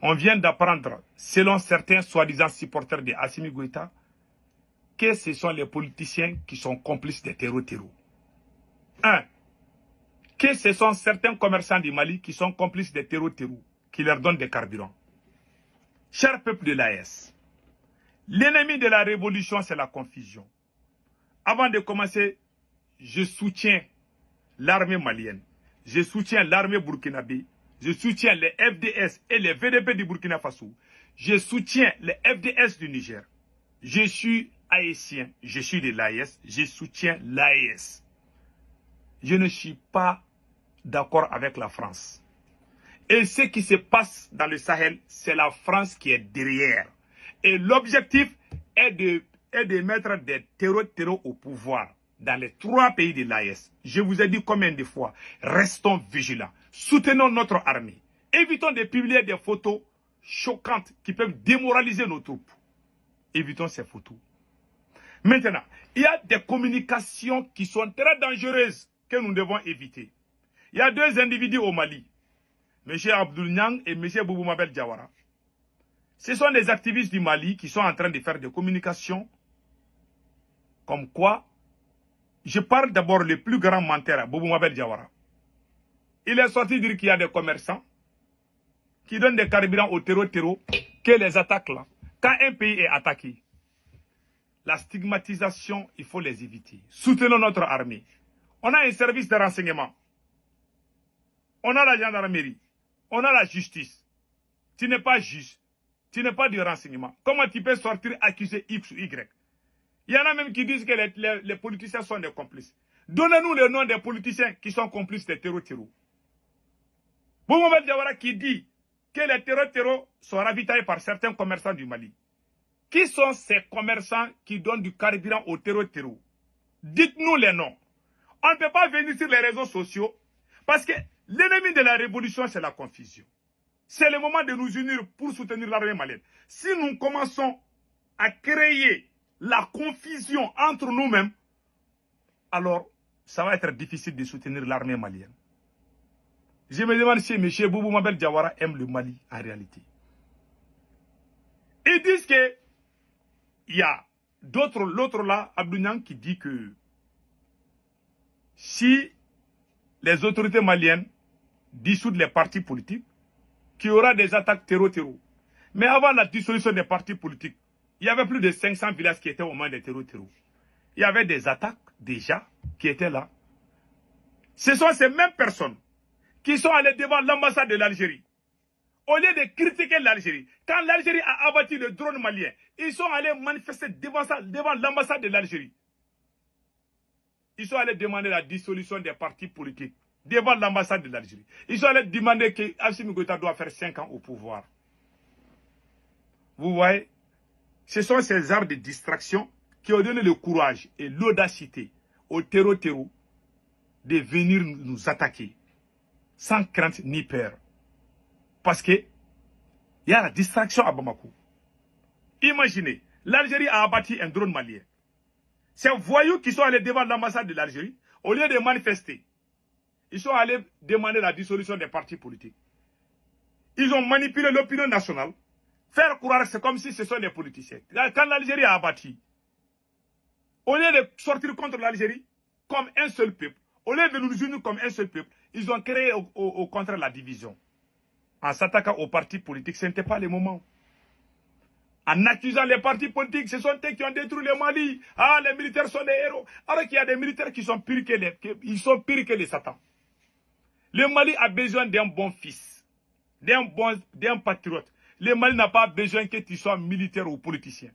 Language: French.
On vient d'apprendre, selon certains soi-disant supporters de Assimi Goïta, que ce sont les politiciens qui sont complices des terreaux. 1. Que ce sont certains commerçants du Mali qui sont complices des terreaux qui leur donnent des carburants. Cher peuple de l'AES, l'ennemi de la révolution, c'est la confusion. Avant de commencer, je soutiens l'armée malienne, je soutiens l'armée burkinabé, je soutiens les FDS et les VDP du Burkina Faso, je soutiens les FDS du Niger. Je suis haïtien, je suis de l'AES, je soutiens l'AES. Je ne suis pas d'accord avec la France. Et ce qui se passe dans le Sahel, c'est la France qui est derrière. Et l'objectif est de mettre des terreaux au pouvoir dans les 3 pays de l'AES. Je vous ai dit combien de fois, restons vigilants, soutenons notre armée, évitons de publier des photos choquantes qui peuvent démoraliser nos troupes. Évitons ces photos. Maintenant, il y a des communications qui sont très dangereuses que nous devons éviter. Il y a 2 individus au Mali, M. Abdoul Niang et M. Boubou Mabel Diawara. Ce sont des activistes du Mali qui sont en train de faire des communications comme quoi, je parle d'abord le plus grand menteur, Boubou Mabel Diawara. Il est sorti dire qu'il y a des commerçants qui donnent des carburants au terreau, que les attaques là, quand un pays est attaqué, la stigmatisation, il faut les éviter. Soutenons notre armée. On a un service de renseignement. On a la gendarmerie. On a la justice. Tu n'es pas juge. Tu n'es pas du renseignement. Comment tu peux sortir accuser X ou Y? Il y en a même qui disent que les politiciens sont des complices. Donnez-nous le nom des politiciens qui sont complices des terreaux. Boubou Mabel Diawara qui dit que les terreaux sont ravitaillés par certains commerçants du Mali. Qui sont ces commerçants qui donnent du carburant aux terreaux? Dites-nous les noms. On ne peut pas venir sur les réseaux sociaux parce que l'ennemi de la révolution, c'est la confusion. C'est le moment de nous unir pour soutenir l'armée malienne. Si nous commençons à créer la confusion entre nous-mêmes, alors ça va être difficile de soutenir l'armée malienne. Je me demande si M. Boubou Mabel Diawara aime le Mali en réalité. Ils disent que il y a l'autre là, Abdou Niang, qui dit que si les autorités maliennes dissoudent les partis politiques, qu'il y aura des attaques terreau. Mais avant la dissolution des partis politiques, il y avait plus de 500 villages qui étaient aux mains des terreau. Il y avait des attaques déjà qui étaient là. Ce sont ces mêmes personnes qui sont allées devant l'ambassade de l'Algérie. Au lieu de critiquer l'Algérie, quand l'Algérie a abattu le drone malien, ils sont allés manifester devant l'ambassade de l'Algérie. Ils sont allés demander la dissolution des partis politiques devant l'ambassade de l'Algérie. Ils sont allés demander que Assimi Goïta doit faire 5 ans au pouvoir. Vous voyez, ce sont ces arts de distraction qui ont donné le courage et l'audacité aux terreaux de venir nous attaquer sans crainte ni peur. Parce que il y a la distraction à Bamako. Imaginez, l'Algérie a abattu un drone malien. Ces voyous qui sont allés devant l'ambassade de l'Algérie, au lieu de manifester, ils sont allés demander la dissolution des partis politiques. Ils ont manipulé l'opinion nationale, faire croire c'est comme si ce sont des politiciens. Quand l'Algérie a abattu, au lieu de sortir contre l'Algérie comme un seul peuple, au lieu de nous unir comme un seul peuple, ils ont créé au contraire la division. En s'attaquant aux partis politiques, ce n'était pas le moment. En accusant les partis politiques, ce sont eux qui ont détruit le Mali. Ah, les militaires sont des héros. Alors qu'il y a des militaires qui sont pires que les satans. Le Mali a besoin d'un bon fils, d'un patriote. Le Mali n'a pas besoin que tu sois militaire ou politicien.